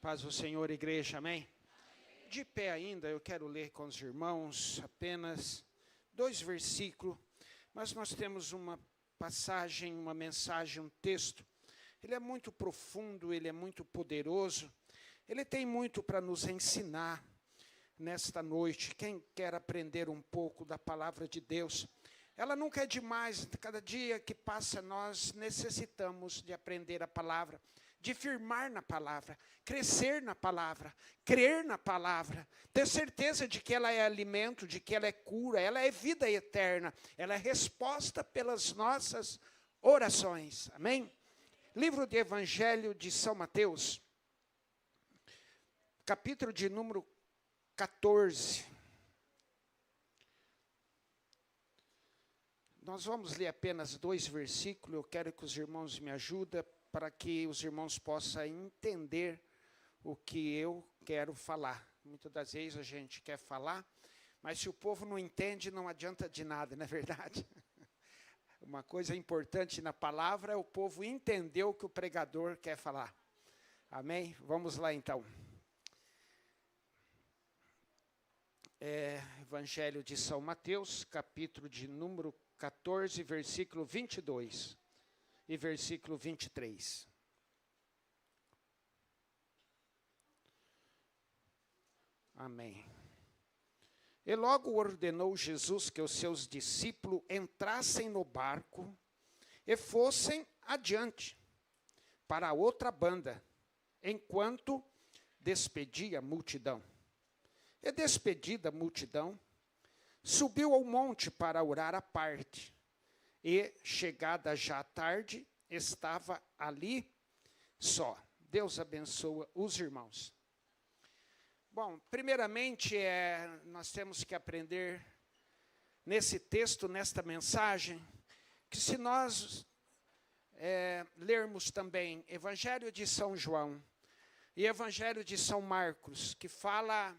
Paz do Senhor, igreja, amém? De pé ainda, eu quero ler com os irmãos apenas 2 versículos, mas nós temos uma passagem, uma mensagem, um texto. Ele é muito profundo, ele é muito poderoso, ele tem muito para nos ensinar nesta noite. Quem quer aprender um pouco da palavra de Deus, ela nunca é demais. Cada dia que passa, nós necessitamos de aprender a palavra, de firmar na palavra, crescer na palavra, crer na palavra, ter certeza de que ela é alimento, de que ela é cura, ela é vida eterna, ela é resposta pelas nossas orações. Amém? Livro de Evangelho de São Mateus, capítulo de número 14. Nós vamos ler apenas 2 versículos, eu quero que os irmãos me ajudem, para que os irmãos possam entender o que eu quero falar. Muitas das vezes a gente quer falar, mas se o povo não entende, não adianta de nada, não é verdade? Uma coisa importante na palavra é o povo entender o que o pregador quer falar. Amém? Vamos lá então. Evangelho de São Mateus, capítulo de número 14, versículo 22 e versículo 23. Amém. E logo ordenou Jesus que os seus discípulos entrassem no barco e fossem adiante para a outra banda, enquanto despedia a multidão. E despedida a multidão, subiu ao monte para orar à parte. E, chegada já a tarde, estava ali só. Deus abençoa os irmãos. Bom, primeiramente, nós temos que aprender nesse texto, nesta mensagem, que se nós lermos também Evangelho de São João e Evangelho de São Marcos, que fala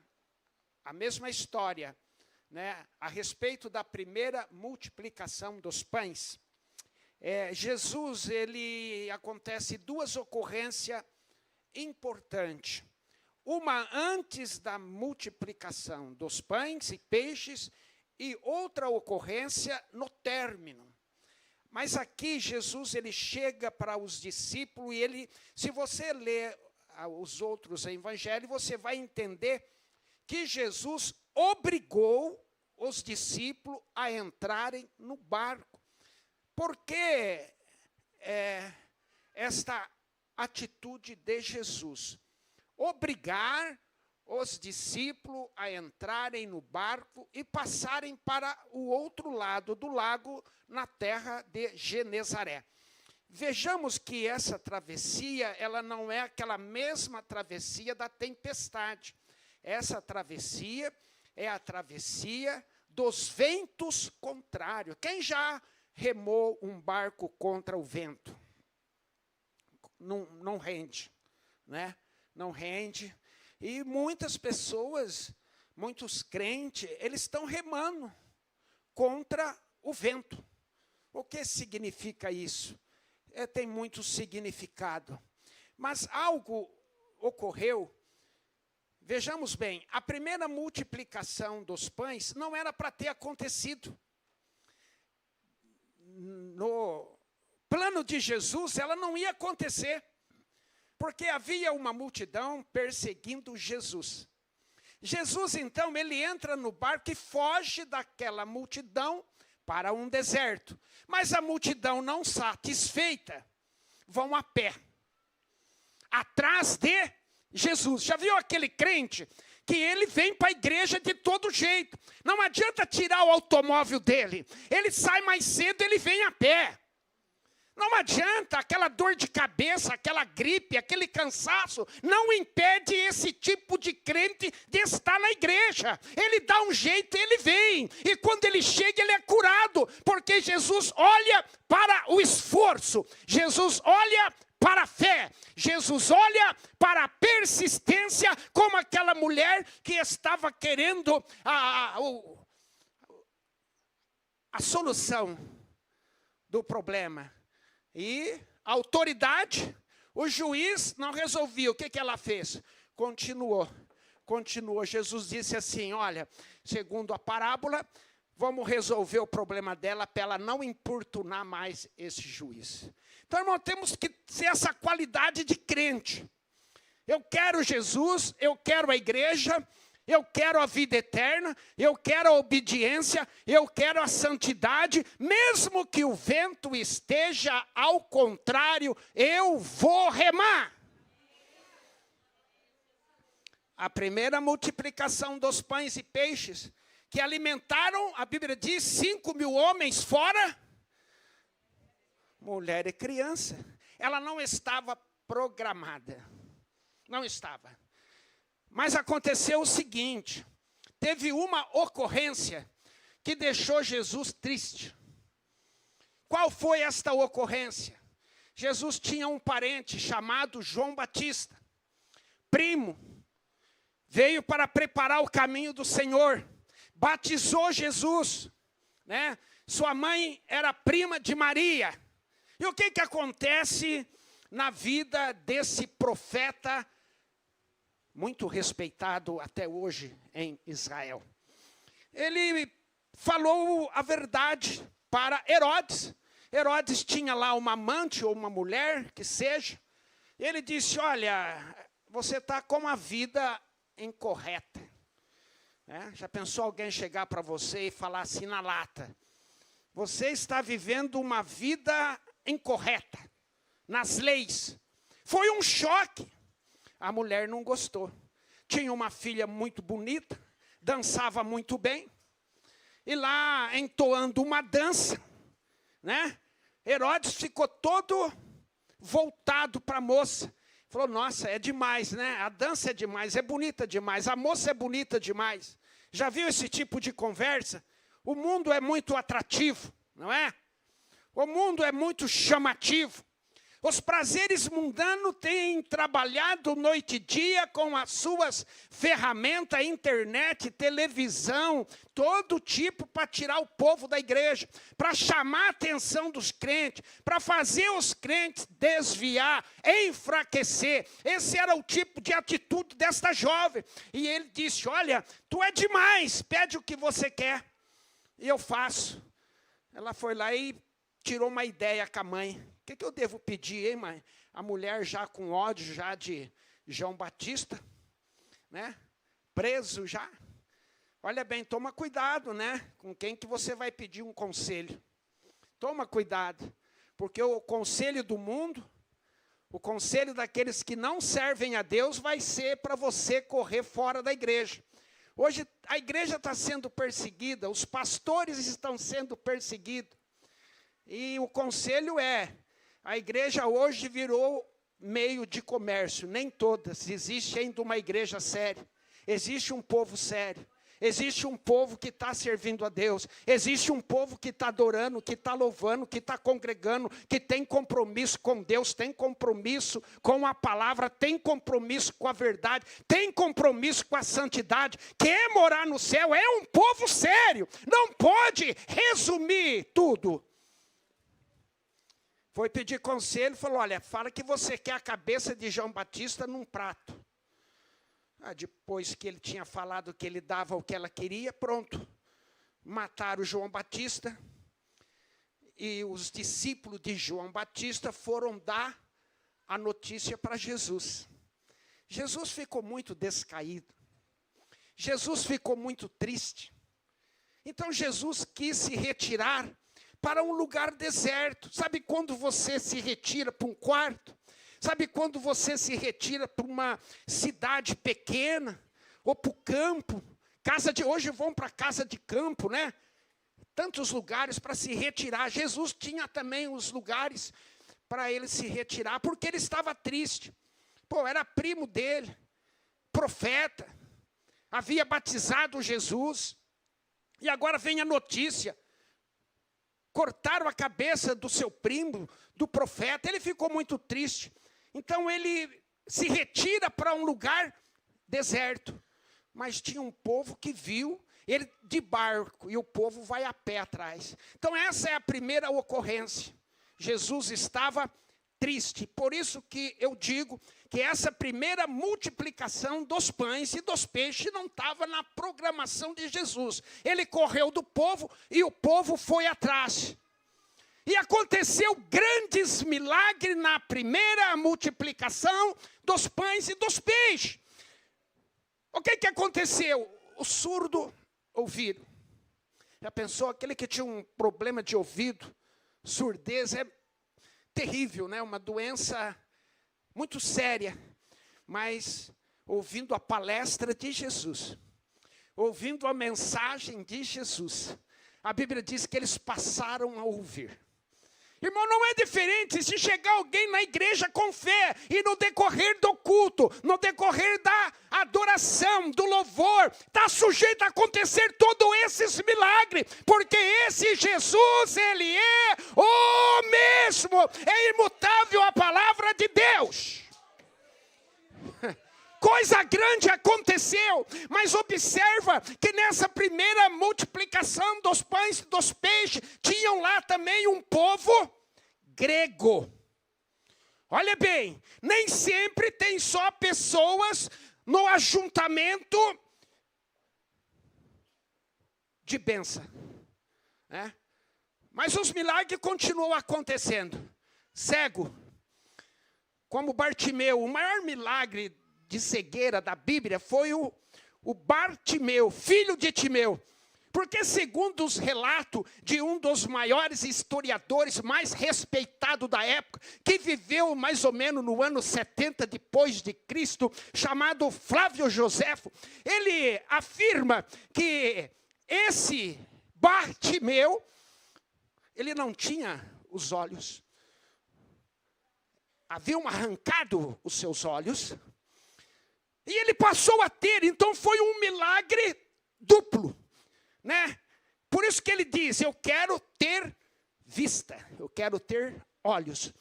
a mesma história, né, a respeito da primeira multiplicação dos pães, Jesus, acontece 2 ocorrências importantes. Uma antes da multiplicação dos pães e peixes e outra ocorrência no término. Mas aqui Jesus ele chega para os discípulos e se você ler os outros evangelhos, você vai entender que Jesus obrigou os discípulos a entrarem no barco. Por que esta atitude de Jesus? Obrigar os discípulos a entrarem no barco e passarem para o outro lado do lago, na terra de Genezaré. Vejamos que essa travessia, ela não é aquela mesma travessia da tempestade. Essa travessia é a travessia dos ventos contrários. Quem já remou um barco contra o vento? Não rende, né? Não rende. E muitas pessoas, muitos crentes, eles estão remando contra o vento. O que significa isso? Tem muito significado. Mas algo ocorreu. Vejamos bem, a primeira multiplicação dos pães não era para ter acontecido. No plano de Jesus, ela não ia acontecer, porque havia uma multidão perseguindo Jesus. Jesus, então, ele entra no barco e foge daquela multidão para um deserto. Mas a multidão não satisfeita, vão a pé, atrás de Jesus. Já viu aquele crente que ele vem para a igreja de todo jeito? Não adianta tirar o automóvel dele. Ele sai mais cedo, ele vem a pé. Não adianta aquela dor de cabeça, aquela gripe, aquele cansaço. Não impede esse tipo de crente de estar na igreja. Ele dá um jeito, ele vem. E quando ele chega, ele é curado. Porque Jesus olha para o esforço. Jesus olha para a fé. Jesus olha para a persistência, como aquela mulher que estava querendo a solução do problema. E a autoridade O juiz não resolvia. O que ela fez? Continuou. Jesus disse assim, olha, segundo a parábola, vamos resolver o problema dela para ela não importunar mais esse juiz. Então, irmão, temos que ter essa qualidade de crente. Eu quero Jesus, eu quero a igreja, eu quero a vida eterna, eu quero a obediência, eu quero a santidade, mesmo que o vento esteja ao contrário, eu vou remar. A primeira multiplicação dos pães e peixes, que alimentaram, a Bíblia diz, 5.000 homens fora mulher e criança. Ela não estava programada. Não estava. Mas aconteceu o seguinte, teve uma ocorrência que deixou Jesus triste. Qual foi esta ocorrência? Jesus tinha um parente chamado João Batista, primo, veio para preparar o caminho do Senhor, batizou Jesus, né? Sua mãe era prima de Maria. E o que acontece na vida desse profeta, muito respeitado até hoje em Israel? Ele falou a verdade para Herodes. Herodes tinha lá uma amante ou uma mulher, que seja. Ele disse, olha, você está com a vida incorreta. Já pensou alguém chegar para você e falar assim na lata? Você está vivendo uma vida incorreta, nas leis. Foi um choque. A mulher não gostou. Tinha uma filha muito bonita, dançava muito bem. E lá, entoando uma dança, né? Herodes ficou todo voltado para a moça. Falou, nossa, é demais, né? A dança é demais, é bonita demais, a moça é bonita demais. Já viu esse tipo de conversa? O mundo é muito atrativo, não é? O mundo é muito chamativo. Os prazeres mundanos têm trabalhado noite e dia com as suas ferramentas, internet, televisão, todo tipo para tirar o povo da igreja, para chamar a atenção dos crentes, para fazer os crentes desviar, enfraquecer. Esse era o tipo de atitude desta jovem. E ele disse, olha, tu é demais, pede o que você quer. E eu faço. Ela foi lá e tirou uma ideia com a mãe. O que eu devo pedir, hein, mãe? A mulher já com ódio já de João Batista, né? Preso já. Olha bem, toma cuidado, né? Com quem que você vai pedir um conselho. Toma cuidado, porque o conselho do mundo, o conselho daqueles que não servem a Deus vai ser para você correr fora da igreja. Hoje a igreja está sendo perseguida, os pastores estão sendo perseguidos. E o conselho é, a igreja hoje virou meio de comércio, nem todas. Existe ainda uma igreja séria, existe um povo sério, existe um povo que está servindo a Deus, existe um povo que está adorando, que está louvando, que está congregando, que tem compromisso com Deus, tem compromisso com a palavra, tem compromisso com a verdade, tem compromisso com a santidade, quer morar no céu, é um povo sério, não pode resumir tudo. Foi pedir conselho, falou, olha, fala que você quer a cabeça de João Batista num prato. Depois que ele tinha falado que ele dava o que ela queria, pronto. Mataram João Batista. E os discípulos de João Batista foram dar a notícia para Jesus. Jesus ficou muito descaído. Jesus ficou muito triste. Então Jesus quis se retirar para um lugar deserto. Sabe quando você se retira para um quarto? Sabe quando você se retira para uma cidade pequena? Ou para o campo? Hoje vão para casa de campo, né? Tantos lugares para se retirar. Jesus tinha também os lugares para ele se retirar, porque ele estava triste. Era primo dele, profeta, havia batizado Jesus. E agora vem a notícia. Cortaram a cabeça do seu primo, do profeta. Ele ficou muito triste. Então ele se retira para um lugar deserto. Mas tinha um povo que viu ele de barco e o povo vai a pé atrás. Então essa é a primeira ocorrência. Jesus estava triste. Por isso que eu digo que essa primeira multiplicação dos pães e dos peixes não estava na programação de Jesus. Ele correu do povo e o povo foi atrás. E aconteceu grandes milagres na primeira multiplicação dos pães e dos peixes. O que aconteceu? O surdo ouviram. Já pensou? Aquele que tinha um problema de ouvido, surdez é terrível, né? Uma doença muito séria. Mas ouvindo a palestra de Jesus, ouvindo a mensagem de Jesus, a Bíblia diz que eles passaram a ouvir. Irmão, não é diferente se chegar alguém na igreja com fé e no decorrer do culto, no decorrer da adoração, do louvor, está sujeito a acontecer todos esses milagres, porque esse Jesus, ele é o mesmo, é imutável a palavra de Deus. Coisa grande aconteceu, mas observa que nessa primeira multiplicação dos pães e dos peixes, tinham lá também um povo grego. Olha bem, nem sempre tem só pessoas no ajuntamento de bênção, né? Mas os milagres continuam acontecendo. Cego, como Bartimeu, o maior milagre de cegueira da Bíblia foi o Bartimeu, filho de Timeu. Porque segundo os relatos de um dos maiores historiadores mais respeitados da época, que viveu mais ou menos no ano 70 depois de Cristo, chamado Flávio Joséfo, ele afirma que esse Bartimeu, ele não tinha os olhos. Haviam arrancado os seus olhos. E ele passou a ter, então foi um milagre duplo, né? Por isso que ele diz, eu quero ter vista, eu quero ter olhos.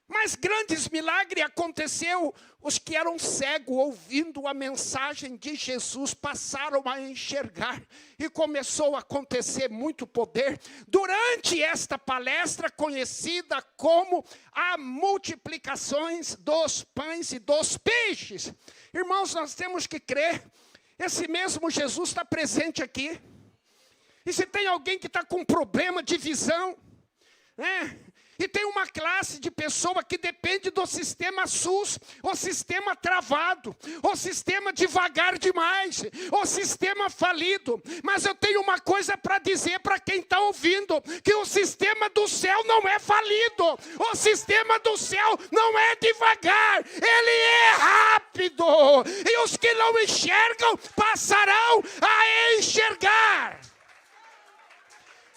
Mas grandes milagres aconteceu, os que eram cegos, ouvindo a mensagem de Jesus, passaram a enxergar. E começou a acontecer muito poder durante esta palestra conhecida como a multiplicações dos pães e dos peixes. Irmãos, nós temos que crer, esse mesmo Jesus está presente aqui. E se tem alguém que está com problema de visão, né? E tem uma classe de pessoa que depende do sistema SUS, o sistema travado, o sistema devagar demais, o sistema falido. Mas eu tenho uma coisa para dizer para quem está ouvindo, que o sistema do céu não é falido, o sistema do céu não é devagar, ele é rápido. E os que não enxergam passarão a enxergar.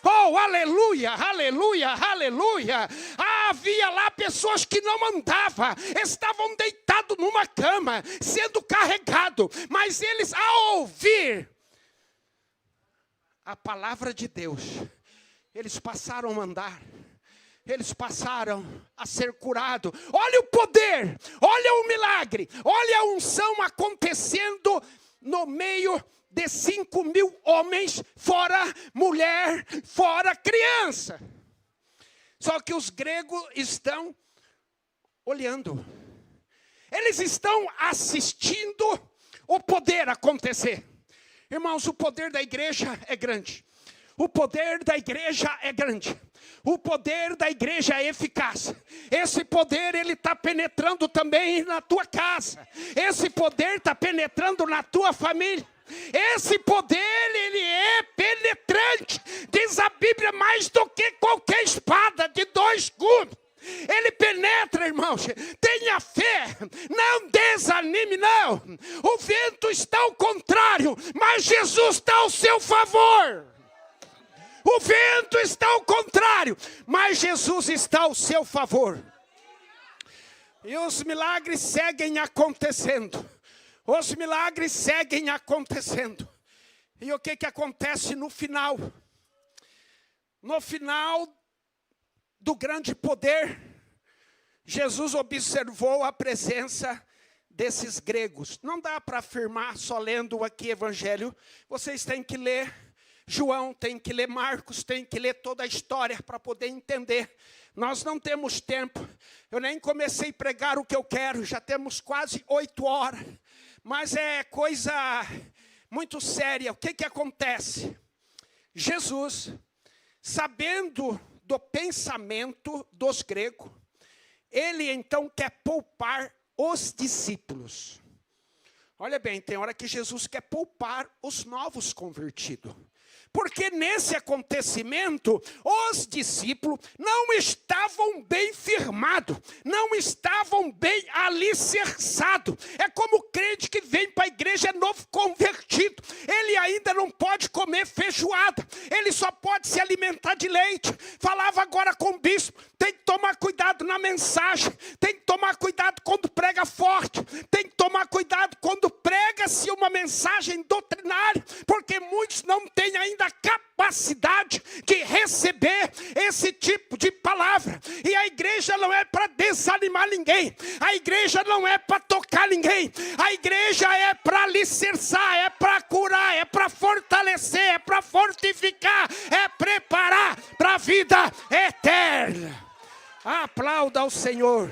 Oh, aleluia, aleluia, aleluia. Havia lá pessoas que não andavam, estavam deitados numa cama, sendo carregados. Mas eles, ao ouvir a palavra de Deus, eles passaram a andar. Eles passaram a ser curados. Olha o poder, olha o milagre, olha a unção acontecendo no meio de 5.000 homens, fora mulher, fora criança. Só que os gregos estão olhando. Eles estão assistindo o poder acontecer. Irmãos, o poder da igreja é grande. O poder da igreja é grande. O poder da igreja é eficaz. Esse poder, ele está penetrando também na tua casa. Esse poder está penetrando na tua família. Esse poder, ele é penetrante. Diz a Bíblia, mais do que qualquer espada de 2 gumes. Ele penetra, irmãos. Tenha fé. Não desanime, não. O vento está ao contrário, mas Jesus está ao seu favor. O vento está ao contrário, mas Jesus está ao seu favor. E os milagres seguem acontecendo. Os milagres seguem acontecendo. E o que acontece no final? No final do grande poder, Jesus observou a presença desses gregos. Não dá para afirmar só lendo aqui o evangelho. Vocês têm que ler. João, tem que ler Marcos, tem que ler toda a história para poder entender. Nós não temos tempo. Eu nem comecei a pregar o que eu quero, já temos quase 8 horas. Mas é coisa muito séria. O que acontece? Jesus, sabendo do pensamento dos gregos, ele então quer poupar os discípulos. Olha bem, tem hora que Jesus quer poupar os novos convertidos. Porque nesse acontecimento, os discípulos não estavam bem firmados, não estavam bem alicerçados. É como o crente que vem para a igreja, é novo convertido. Ele ainda não pode comer feijoada, ele só pode se alimentar de leite. Falava agora com o bispo, tem que tomar cuidado na mensagem, tem que tomar cuidado quando prega forte, tem que tomar cuidado quando prega-se uma mensagem doutrinária, porque muitos não têm ainda a capacidade de receber esse tipo de palavra. E a igreja não é para desanimar ninguém, a igreja não é para tocar ninguém, a igreja é para alicerçar, é para curar, é para fortalecer, é para fortificar, é preparar para a vida eterna. Aplauda ao Senhor.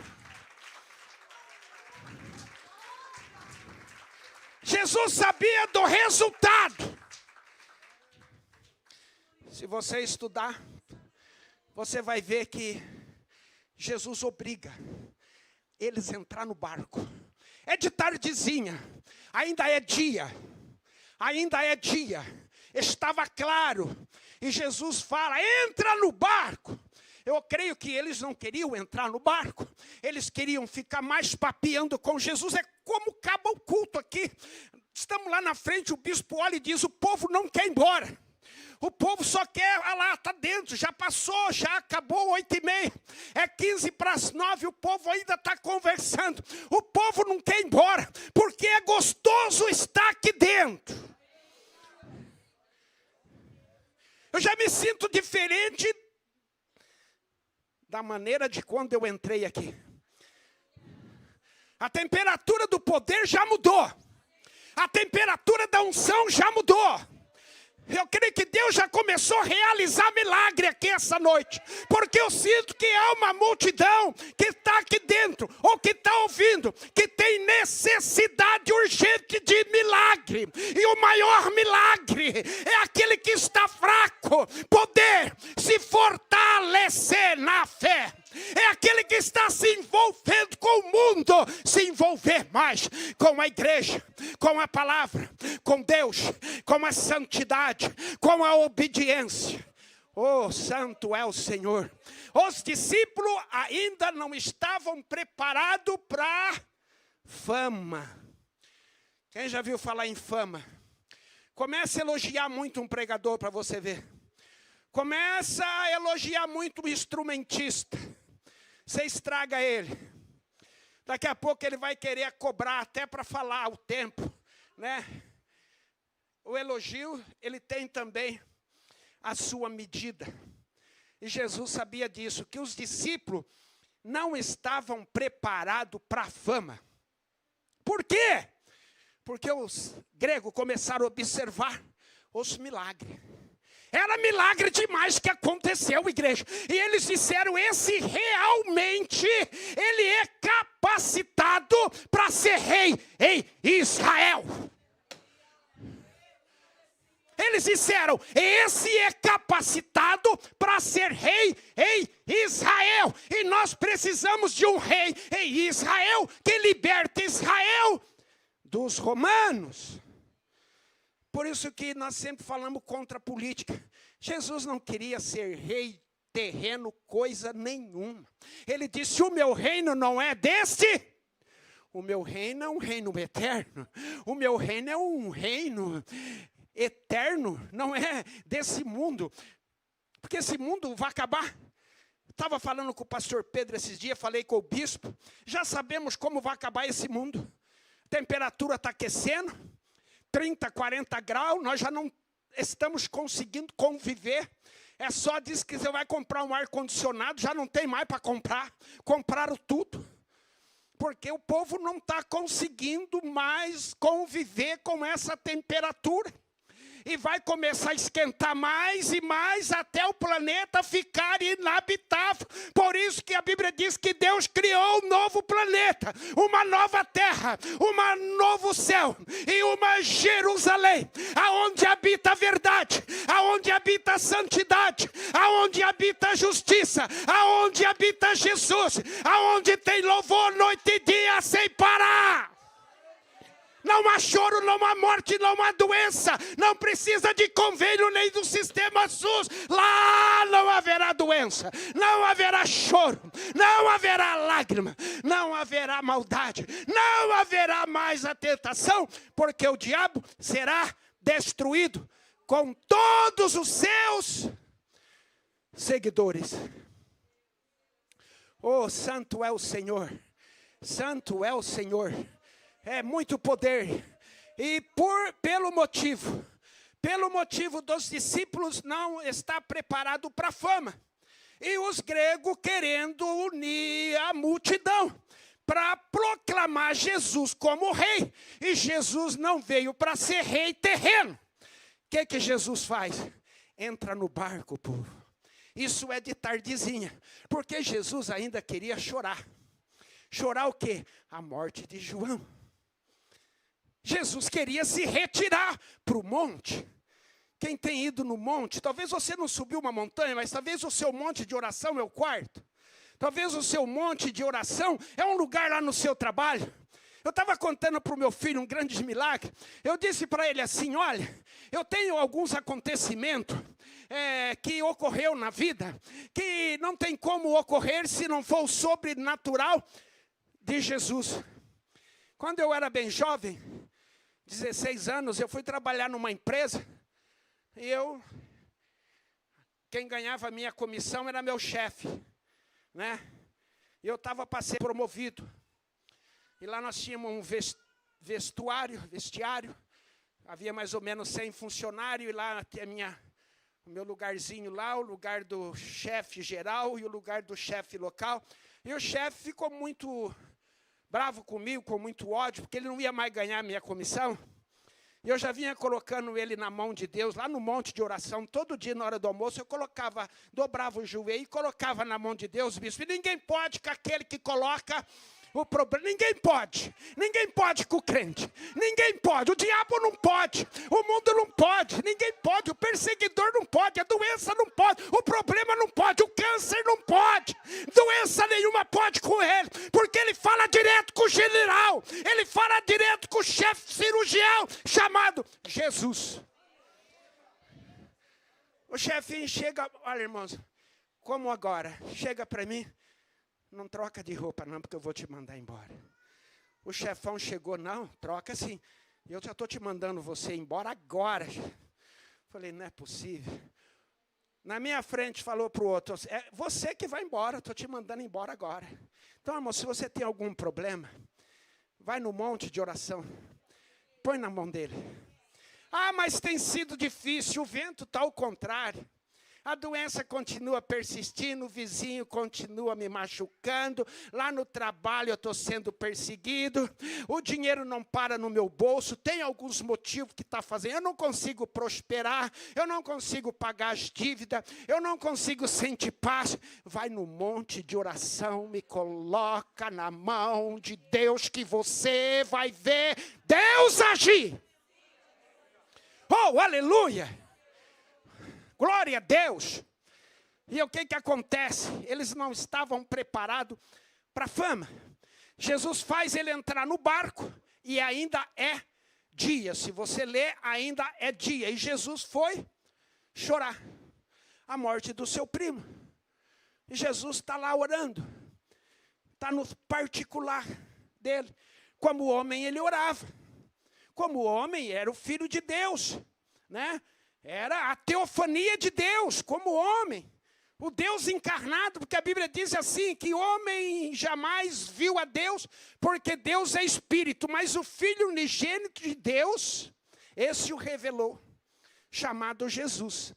Jesus sabia do resultado. Se você estudar, você vai ver que Jesus obriga eles a entrar no barco. É de tardezinha, ainda é dia, estava claro. E Jesus fala, entra no barco. Eu creio que eles não queriam entrar no barco, eles queriam ficar mais papeando com Jesus. É como acaba o culto aqui. Estamos lá na frente, o bispo olha e diz, o povo não quer ir embora. O povo só quer, lá, está dentro, já passou, já acabou 8h30. É 8:45, o povo ainda está conversando. O povo não quer ir embora, porque é gostoso estar aqui dentro. Eu já me sinto diferente da maneira de quando eu entrei aqui. A temperatura do poder já mudou. A temperatura da unção já mudou. Eu creio que Deus já começou a realizar milagre aqui essa noite. Porque eu sinto que há uma multidão que está aqui dentro, ou que está ouvindo, que tem necessidade urgente de milagre. E o maior milagre é aquele que está fraco poder se fortalecer na fé. É aquele que está se envolvendo com o mundo, se envolver mais com a igreja, com a palavra, com Deus, com a santidade, com a obediência. Oh, santo é o Senhor. Os discípulos ainda não estavam preparados para fama. Quem já viu falar em fama? Comece a elogiar muito um pregador para você ver. Começa a elogiar muito um instrumentista. Você estraga ele. Daqui a pouco ele vai querer cobrar até para falar o tempo, né? O elogio, ele tem também a sua medida. E Jesus sabia disso, que os discípulos não estavam preparados para a fama. Por quê? Porque os gregos começaram a observar os milagres. Era milagre demais que aconteceu, igreja. E eles disseram, esse realmente, ele é capacitado para ser rei em Israel. Eles disseram, esse é capacitado para ser rei em Israel. E nós precisamos de um rei em Israel que liberte Israel dos romanos. Por isso que nós sempre falamos contra a política. Jesus não queria ser rei terreno, coisa nenhuma. Ele disse, o meu reino não é deste. O meu reino é um reino eterno. O meu reino é um reino eterno, não é desse mundo. Porque esse mundo vai acabar. Estava falando com o pastor Pedro esses dias, falei com o bispo. Já sabemos como vai acabar esse mundo. A temperatura está aquecendo. 30, 40 graus, nós já não estamos conseguindo conviver. É só diz que você vai comprar um ar-condicionado, já não tem mais para comprar. Compraram tudo. Porque o povo não está conseguindo mais conviver com essa temperatura. e vai começar a esquentar mais e mais até o planeta ficar inabitável. Por isso que a Bíblia diz que Deus criou um novo planeta, uma nova terra, um novo céu e uma Jerusalém, aonde habita a verdade, aonde habita a santidade, aonde habita a justiça, aonde habita Jesus, aonde tem louvor noite e dia sem parar. Não há choro, não há morte, não há doença. Não precisa de convênio nem do sistema SUS. Lá não haverá doença, não haverá choro, não haverá lágrima, não haverá maldade, não haverá mais a tentação, porque o diabo será destruído com todos os seus seguidores. Oh, santo é o Senhor, santo é o Senhor. É muito poder, e pelo motivo dos discípulos não estar preparado para a fama, e os gregos querendo unir a multidão para proclamar Jesus como rei, e Jesus não veio para ser rei terreno. O que Jesus faz? Entra no barco, povo. Isso é de tardezinha, porque Jesus ainda queria chorar. Chorar o quê? A morte de João. Jesus queria se retirar para o monte. Quem tem ido no monte, talvez você não subiu uma montanha, mas talvez o seu monte de oração é o quarto. Talvez o seu monte de oração é um lugar lá no seu trabalho. Eu estava contando para o meu filho um grande milagre. Eu disse para ele assim, olha, eu tenho alguns acontecimentos que ocorreu na vida, que não tem como ocorrer se não for o sobrenatural de Jesus. Quando eu era bem jovem, 16 anos, eu fui trabalhar numa empresa, e quem ganhava a minha comissão era meu chefe, né? E eu estava para ser promovido. E lá nós tínhamos um vestiário, havia mais ou menos 100 funcionários, e lá tinha o meu lugarzinho lá, o lugar do chefe geral e o lugar do chefe local. E o chefe ficou muito bravo comigo, com muito ódio, porque ele não ia mais ganhar a minha comissão. E eu já vinha colocando ele na mão de Deus, lá no monte de oração, todo dia na hora do almoço, eu dobrava o joelho e colocava na mão de Deus, bispo. E ninguém pode com aquele que coloca o problema, ninguém pode com o crente, ninguém pode, o diabo não pode, o mundo não pode, ninguém pode, o perseguidor não pode, a doença não pode, o problema não pode, o câncer não pode, doença nenhuma pode com ele, porque ele fala direto com o general, ele fala direto com o chefe cirurgião, chamado Jesus. O chefinho chega, olha irmãos, como agora, chega para mim, não troca de roupa não, porque eu vou te mandar embora. O chefão chegou, não, troca sim. Eu já estou te mandando você embora agora. Falei, não é possível. Na minha frente falou para o outro, é você que vai embora, estou te mandando embora agora. Então, irmão, se você tem algum problema, vai no monte de oração, põe na mão dele. Ah, mas tem sido difícil, o vento está ao contrário. A doença continua persistindo, o vizinho continua me machucando, lá no trabalho eu estou sendo perseguido, o dinheiro não para no meu bolso, tem alguns motivos que está fazendo, eu não consigo prosperar, eu não consigo pagar as dívidas, eu não consigo sentir paz. Vai no monte de oração, me coloca na mão de Deus que você vai ver Deus agir. Oh, aleluia! Glória a Deus! E o que acontece? Eles não estavam preparados para a fama. Jesus faz ele entrar no barco e ainda é dia. Se você ler, ainda é dia. E Jesus foi chorar a morte do seu primo. E Jesus está lá orando. Está no particular dele. Como homem ele orava. Como homem era o Filho de Deus, né? Era a teofania de Deus, como homem. O Deus encarnado, porque a Bíblia diz assim, que homem jamais viu a Deus, porque Deus é Espírito. Mas o Filho unigênito de Deus, esse o revelou, chamado Jesus.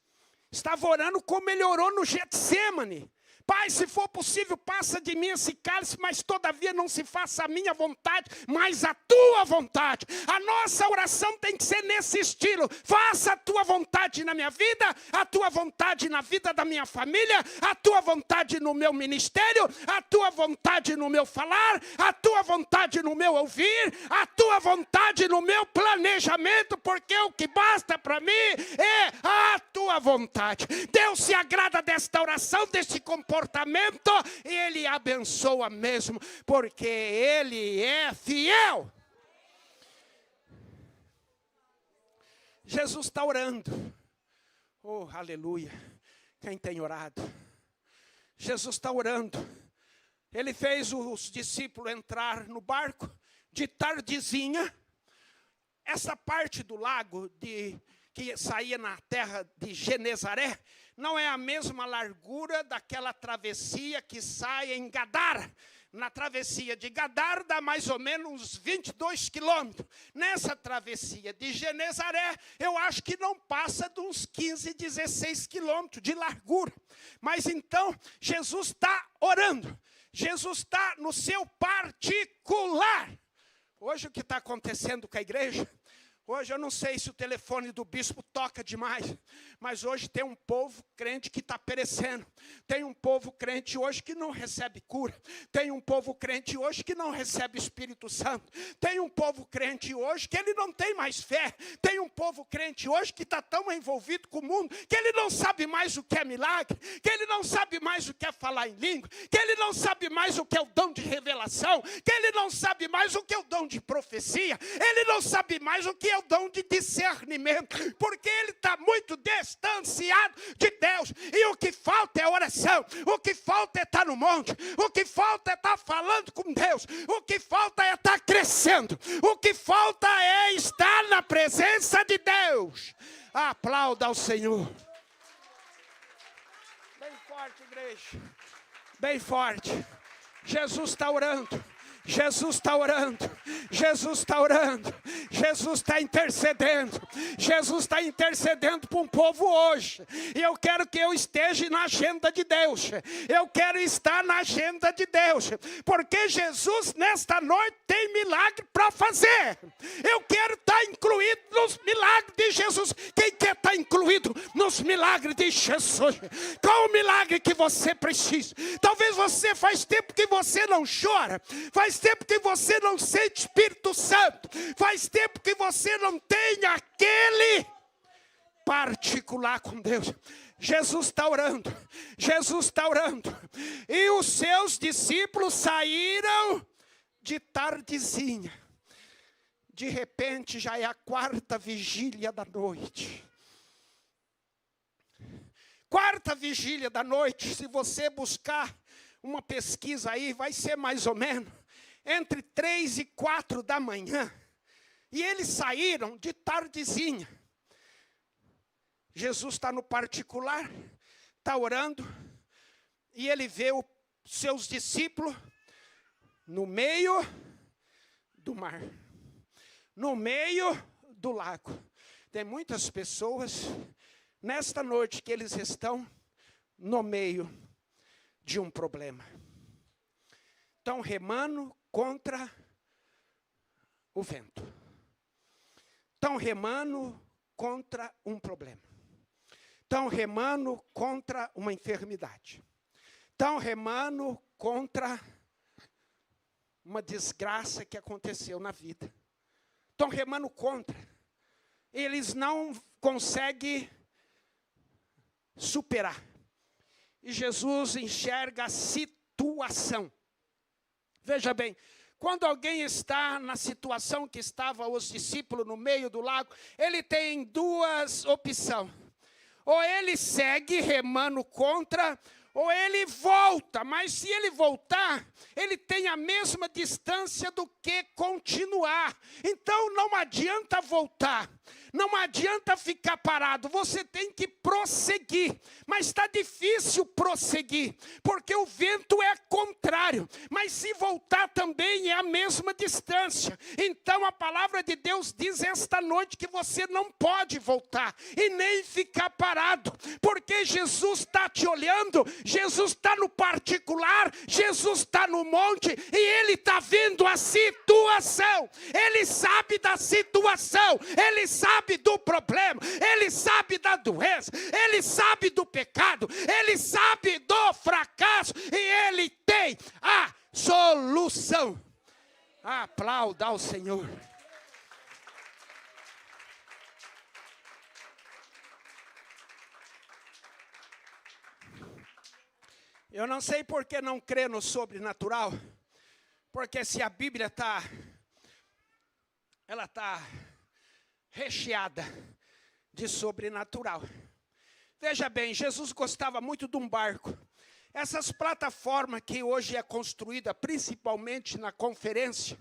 Estava orando como ele orou no Getsêmani, Pai, se for possível, passa de mim esse cálice, mas todavia não se faça a minha vontade, mas a tua vontade. A nossa oração tem que ser nesse estilo. Faça a tua vontade na minha vida, a tua vontade na vida da minha família, a tua vontade no meu ministério, a tua vontade no meu falar, a tua vontade no meu ouvir, a tua vontade no meu planejamento, porque o que basta para mim é a tua vontade. Deus se agrada desta oração, deste comportamento, e Ele abençoa mesmo, porque Ele é fiel. Jesus está orando. Oh, aleluia. Quem tem orado? Jesus está orando. Ele fez os discípulos entrar no barco de tardezinha. Essa parte do lago que saía na terra de Genezaré não é a mesma largura daquela travessia que sai em Gadara. Na travessia de Gadara dá mais ou menos uns 22 quilômetros. Nessa travessia de Genezaré, eu acho que não passa de uns 15, 16 quilômetros de largura. Mas então, Jesus está orando. Jesus está no seu particular. Hoje o que está acontecendo com a igreja? Hoje eu não sei se o telefone do bispo toca demais, mas hoje tem um povo crente que está perecendo. Tem um povo crente hoje que não recebe cura. Tem um povo crente hoje que não recebe Espírito Santo. Tem um povo crente hoje que ele não tem mais fé. Tem um povo crente hoje que está tão envolvido com o mundo que ele não sabe mais o que é milagre, que ele não sabe mais o que é falar em língua, que ele não sabe mais o que é o dom de revelação, que ele não sabe mais o que é o dom de profecia, ele não sabe mais o que é o dom de discernimento, porque ele está muito distanciado de Deus, e o que falta é oração, o que falta é estar no monte, o que falta é estar falando com Deus, o que falta é estar crescendo, o que falta é estar na presença de Deus. Aplauda ao Senhor. Bem forte, igreja, bem forte. Jesus está orando. Jesus está orando, Jesus está orando, Jesus está intercedendo, Jesus está intercedendo para um povo hoje, e eu quero que eu esteja na agenda de Deus, eu quero estar na agenda de Deus, porque Jesus nesta noite tem milagre para fazer. Eu quero estar incluído nos milagres de Jesus. Quem quer estar incluído nos milagres de Jesus? Qual o milagre que você precisa? Talvez você faz tempo que você não chora, faz tempo que você não sente Espírito Santo, faz tempo que você não tem aquele particular com Deus. Jesus está orando, Jesus está orando, e os seus discípulos saíram de tardezinha. De repente já é a 4ª vigília da noite. 4ª vigília da noite, se você buscar uma pesquisa aí, vai ser mais ou menos entre 3 e 4 da manhã. E eles saíram de tardezinha. Jesus está no particular, está orando, e ele vê os seus discípulos no meio do mar, no meio do lago. Tem muitas pessoas nesta noite que eles estão no meio de um problema. Estão remando contra o vento. Estão remando contra um problema. Estão remando contra uma enfermidade. Estão remando contra uma desgraça que aconteceu na vida. Estão remando contra. Eles não conseguem superar. E Jesus enxerga a situação. Veja bem, quando alguém está na situação que estava os discípulos no meio do lago, ele tem 2 opções. Ou ele segue remando contra, ou ele volta. Mas se ele voltar, ele tem a mesma distância do que continuar. Então não adianta voltar. Não adianta ficar parado, você tem que prosseguir. Mas está difícil prosseguir, porque o vento é contrário. Mas se voltar também é a mesma distância. Então a palavra de Deus diz esta noite que você não pode voltar e nem ficar parado. Porque Jesus está te olhando, Jesus está no particular, Jesus está no monte e Ele está vendo a situação. Ele sabe da situação, Ele sabe do problema, Ele sabe da doença, Ele sabe do pecado, Ele sabe do fracasso e Ele tem a solução. Aplauda ao Senhor. Eu não sei por que não crê no sobrenatural, porque se a Bíblia ela está recheada de sobrenatural. Veja bem, Jesus gostava muito de um barco. Essas plataformas que hoje é construída principalmente na conferência,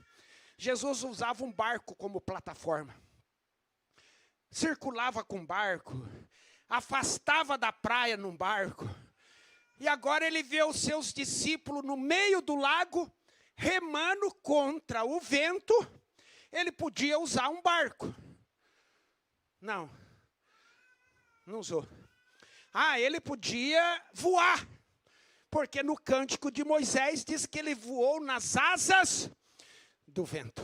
Jesus usava um barco como plataforma. Circulava com barco, afastava da praia num barco. E agora ele vê os seus discípulos no meio do lago, remando contra o vento. Ele podia usar um barco. Não usou. Ele podia voar. Porque no cântico de Moisés diz que ele voou nas asas do vento.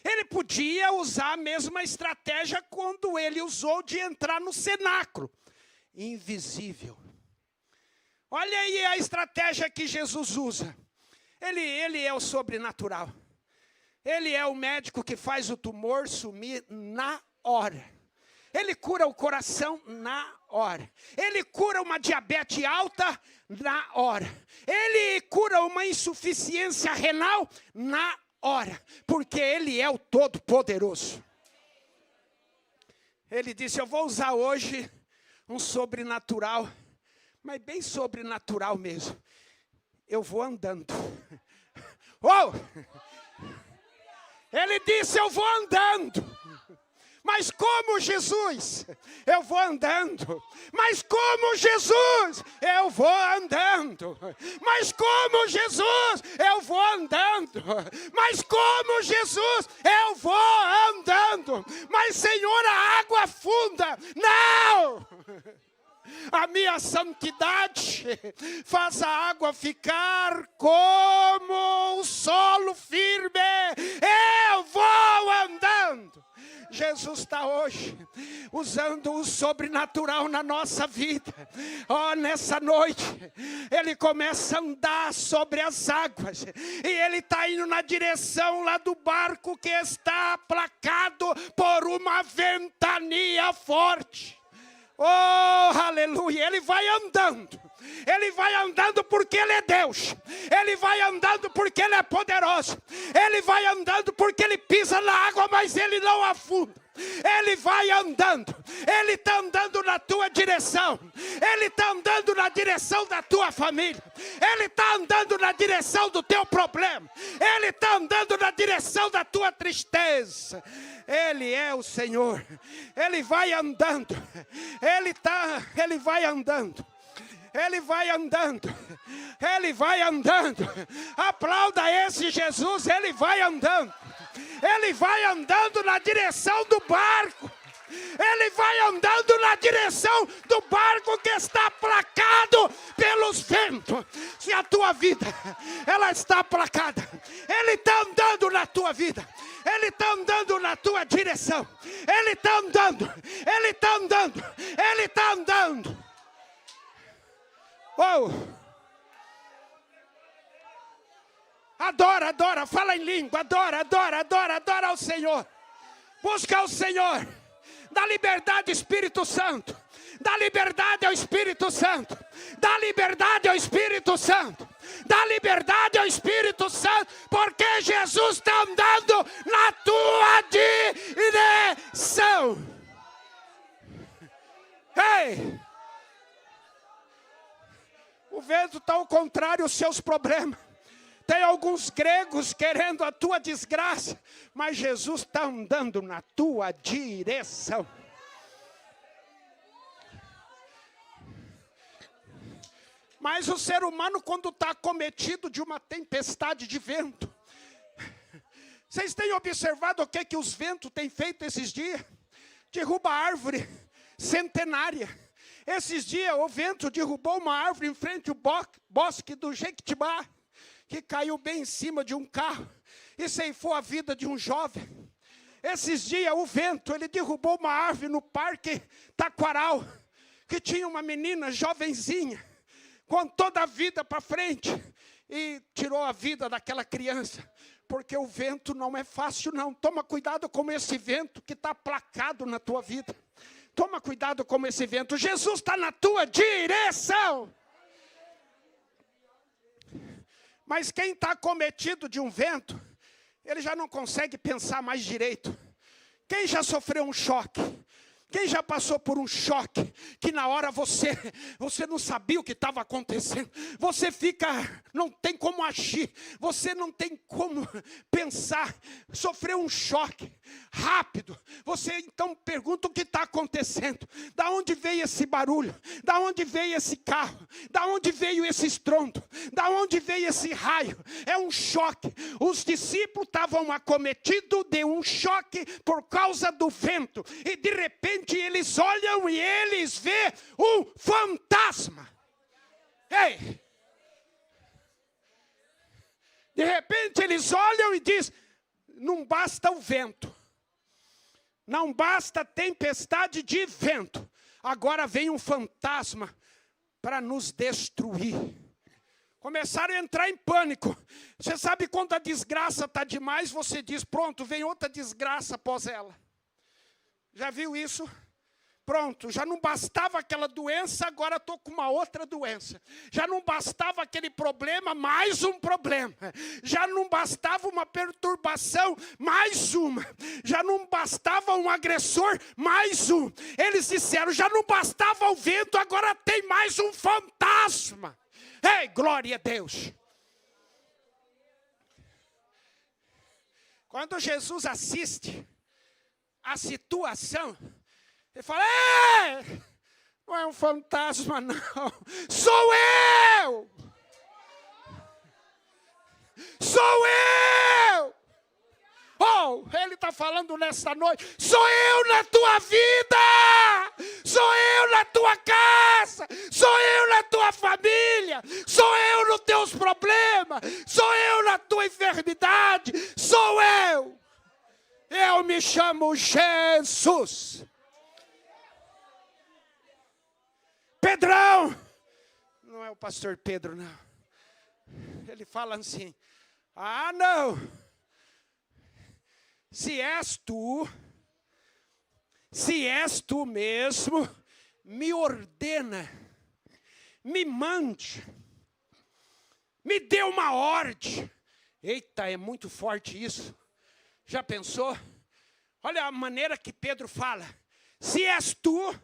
Ele podia usar a mesma estratégia quando ele usou de entrar no cenáculo. Invisível. Olha aí a estratégia que Jesus usa. Ele é o sobrenatural. Ele é o médico que faz o tumor sumir na hora. Ele cura o coração na hora. Ele cura uma diabetes alta na hora. Ele cura uma insuficiência renal na hora. Porque Ele é o Todo-Poderoso. Ele disse, eu vou usar hoje um sobrenatural. Mas bem sobrenatural mesmo. Eu vou andando. Ele disse, eu vou andando. Mas como Jesus, eu vou andando. Mas como Jesus, eu vou andando. Mas como Jesus, eu vou andando. Mas como Jesus, eu vou andando. Mas Senhor, a água afunda. Não! A minha santidade faz a água ficar como o solo firme. Eu vou andando. Jesus está hoje usando o sobrenatural na nossa vida. Nessa noite, Ele começa a andar sobre as águas. E Ele está indo na direção lá do barco que está aplacado por uma ventania forte. Aleluia, Ele vai andando. Ele vai andando porque Ele é Deus. Ele vai andando porque Ele é poderoso. Ele vai andando porque Ele pisa na água, mas Ele não afunda. Ele vai andando. Ele está andando na tua direção. Ele está andando na direção da tua família. Ele está andando na direção do teu problema. Ele está andando na direção da tua tristeza. Ele é o Senhor. Ele vai andando. Ele vai andando. Ele vai andando. Ele vai andando. Aplauda esse Jesus. Ele vai andando. Ele vai andando na direção do barco. Ele vai andando na direção do barco que está aplacado pelos ventos. Se a tua vida, ela está aplacada, Ele está andando na tua vida. Ele está andando na tua direção. Ele está andando. Ele está andando. Ele está andando. Adora, adora, fala em língua, adora, adora, adora, adora ao Senhor. Busca o Senhor. Dá liberdade, Espírito Santo. Dá liberdade ao Espírito Santo. Dá liberdade ao Espírito Santo. Dá liberdade ao Espírito Santo. Porque Jesus está andando na tua direção. Ei! O vento está ao contrário, os seus problemas Tem alguns gregos querendo a tua desgraça, mas Jesus está andando na tua direção. Mas o ser humano, quando está acometido de uma tempestade de vento, vocês têm observado o que os ventos têm feito esses dias? Derruba árvore centenária. Esses dias o vento derrubou uma árvore em frente ao bosque do Jequitibá, que caiu bem em cima de um carro e ceifou a vida de um jovem. Esses dias o vento, ele derrubou uma árvore no Parque Taquaral, que tinha uma menina jovenzinha, com toda a vida para frente, e tirou a vida daquela criança, porque o vento não é fácil não. Toma cuidado com esse vento que está placado na tua vida. Toma cuidado com esse vento. Jesus está na tua direção. Mas quem está acometido de um vento, ele já não consegue pensar mais direito. Quem já sofreu um choque? Quem já passou por um choque, que na hora você não sabia o que estava acontecendo, você não tem como agir, você não tem como pensar, sofreu um choque rápido, você então pergunta o que está acontecendo, da onde veio esse barulho, da onde veio esse carro, da onde veio esse estrondo, da onde veio esse raio, é um choque. Os discípulos estavam acometidos de um choque por causa do vento, e de repente eles olham e eles vê um fantasma. Ei! De repente eles olham e dizem, não basta o vento, não basta a tempestade de vento, agora vem um fantasma para nos destruir. Começaram a entrar em pânico. Você sabe quando a desgraça está demais, você diz, pronto, vem outra desgraça após ela. Já viu isso? Pronto, já não bastava aquela doença, agora estou com uma outra doença. Já não bastava aquele problema, mais um problema. Já não bastava uma perturbação, mais uma. Já não bastava um agressor, mais um. Eles disseram, já não bastava o vento, agora tem mais um fantasma. Ei, glória a Deus. Quando Jesus assiste a situação, ele fala, não é um fantasma não, sou eu! Sou eu! Oh, ele está falando nessa noite, sou eu na tua vida! Sou eu na tua casa! Sou eu na tua família! Sou eu nos teus problemas! Sou eu na tua enfermidade! Sou eu! Eu me chamo Jesus. Pedrão, não é o pastor Pedro, não. Ele fala assim, não. Se és tu mesmo, me ordena, me mande, me dê uma ordem. Eita, é muito forte isso. Já pensou? Olha a maneira que Pedro fala. Se és tu,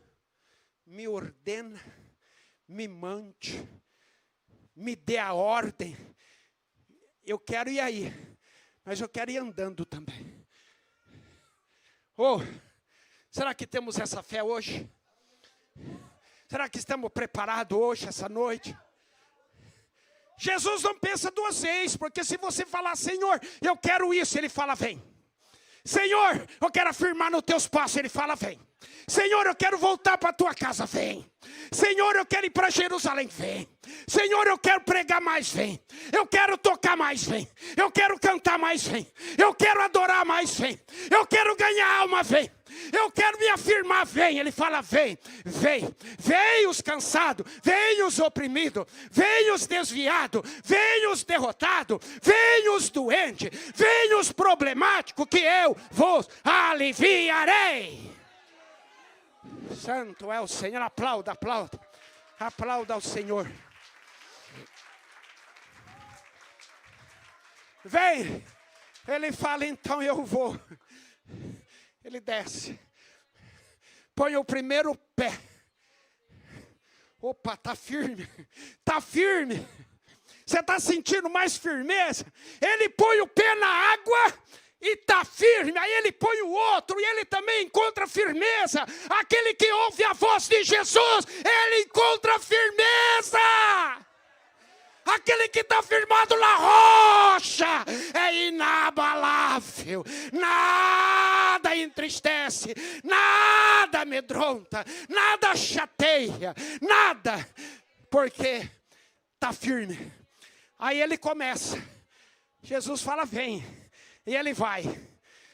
me ordena, me mande, me dê a ordem. Eu quero ir aí, mas eu quero ir andando também. Será que temos essa fé hoje? Será que estamos preparados hoje, essa noite? Jesus não pensa duas vezes, porque se você falar, Senhor, eu quero isso, Ele fala, vem. Senhor, eu quero afirmar nos teus passos, Ele fala, vem. Senhor, eu quero voltar para a tua casa, vem. Senhor, eu quero ir para Jerusalém, vem. Senhor, eu quero pregar mais, vem. Eu quero tocar mais, vem. Eu quero cantar mais, vem. Eu quero adorar mais, vem. Eu quero ganhar alma, vem. Eu quero me afirmar, vem. Ele fala, vem, vem. Vem os cansados, vem os oprimidos, vem os desviados, vem os derrotados, vem os doentes, vem os problemáticos, que eu vos aliviarei. Santo é o Senhor. Aplauda, aplauda. Aplauda ao Senhor. Vem. Ele fala, então eu vou. Ele desce. Põe o primeiro pé. Opa, tá firme. Tá firme. Você está sentindo mais firmeza? Ele põe o pé na água e está firme. Aí ele põe o outro e ele também encontra firmeza. Aquele que ouve a voz de Jesus, ele encontra firmeza. Aquele que está firmado na rocha é inabalável. Nada entristece, nada amedronta, nada chateia, nada, porque está firme. Aí ele começa. Jesus fala, vem. E ele vai.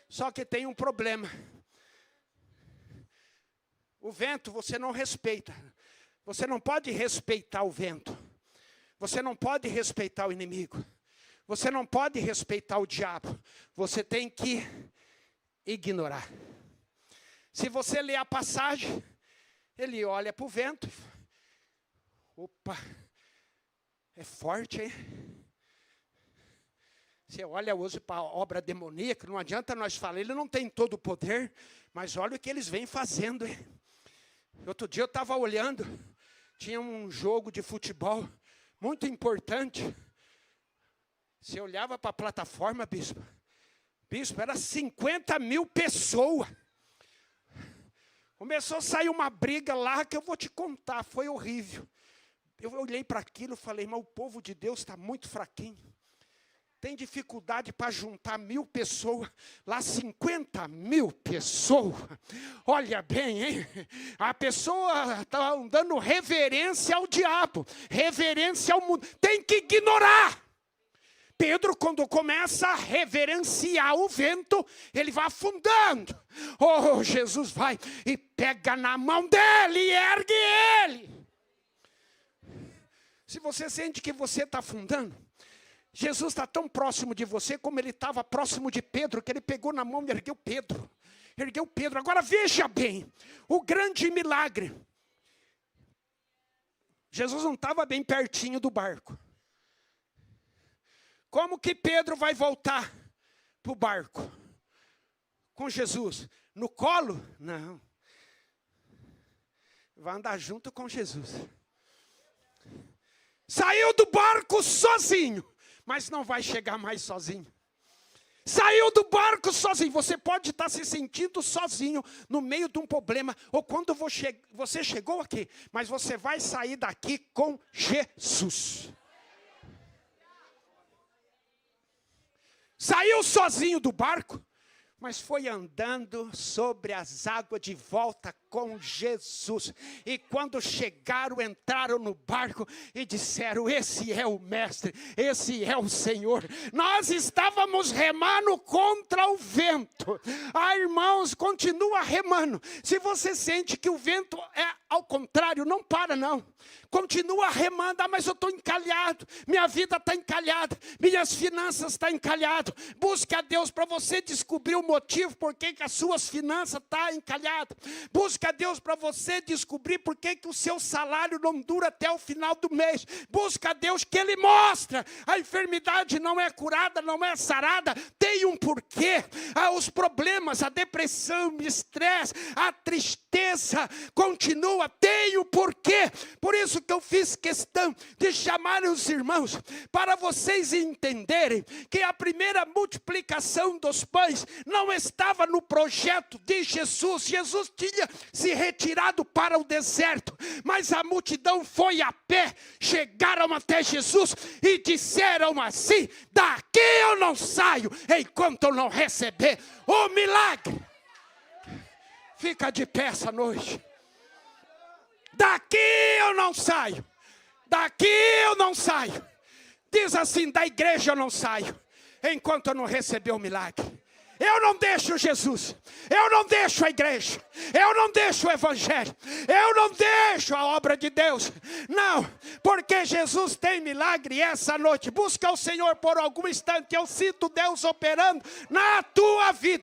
Só que tem um problema. O vento você não respeita. Você não pode respeitar o vento. Você não pode respeitar o inimigo. Você não pode respeitar o diabo. Você tem que ignorar. Se você ler a passagem, ele olha para o vento. Opa, é forte, hein? Você olha hoje para a obra demoníaca, não adianta nós falar, ele não tem todo o poder, mas olha o que eles vêm fazendo, hein? Outro dia eu estava olhando, tinha um jogo de futebol muito importante. Você olhava para a plataforma, bispo, era 50 mil pessoas. Começou a sair uma briga lá que eu vou te contar, foi horrível. Eu olhei para aquilo e falei, mas o povo de Deus está muito fraquinho. Tem dificuldade para juntar 1000 pessoas, lá 50 mil pessoas. Olha bem, hein? A pessoa está dando reverência ao diabo, reverência ao mundo. Tem que ignorar. Pedro, quando começa a reverenciar o vento, ele vai afundando. Oh, Jesus vai e pega na mão dele e ergue ele. Se você sente que você está afundando, Jesus está tão próximo de você como ele estava próximo de Pedro, que ele pegou na mão e ergueu Pedro. Ergueu Pedro. Agora veja bem, o grande milagre. Jesus não estava bem pertinho do barco. Como que Pedro vai voltar para o barco? Com Jesus? No colo? Não. Vai andar junto com Jesus. Saiu do barco sozinho, mas não vai chegar mais sozinho. Saiu do barco sozinho. Você pode estar se sentindo sozinho no meio de um problema, ou quando você chegou aqui, mas você vai sair daqui com Jesus. Saiu sozinho do barco, mas foi andando sobre as águas de volta com Jesus. E quando chegaram, entraram no barco e disseram, esse é o mestre, esse é o Senhor. Nós estávamos remando contra o vento. Ah, irmãos, continua remando. Se você sente que o vento é ao contrário, não para não. Continua remando, mas eu estou encalhado, minha vida está encalhada, minhas finanças estão encalhadas. Busque a Deus para você descobrir o motivo por que as suas finanças estão encalhadas. Busque a Deus para você descobrir por que o seu salário não dura até o final do mês. Busque a Deus que Ele mostra. A enfermidade não é curada, não é sarada, tem um porquê. Os problemas, a depressão, o estresse, a tristeza continua, tem um porquê. Por isso que eu fiz questão de chamar os irmãos para vocês entenderem que a primeira multiplicação dos pães não estava no projeto de Jesus. Jesus tinha se retirado para o deserto, mas a multidão foi a pé, chegaram até Jesus e disseram assim, daqui eu não saio enquanto eu não receber o milagre. Fica de pé essa noite. Daqui eu não saio. Daqui eu não saio. Diz assim, da igreja eu não saio enquanto eu não receber o milagre. Eu não deixo Jesus, eu não deixo a igreja, eu não deixo o evangelho, eu não deixo a obra de Deus. Não, porque Jesus tem milagre essa noite. Busca o Senhor por algum instante, eu sinto Deus operando na tua vida.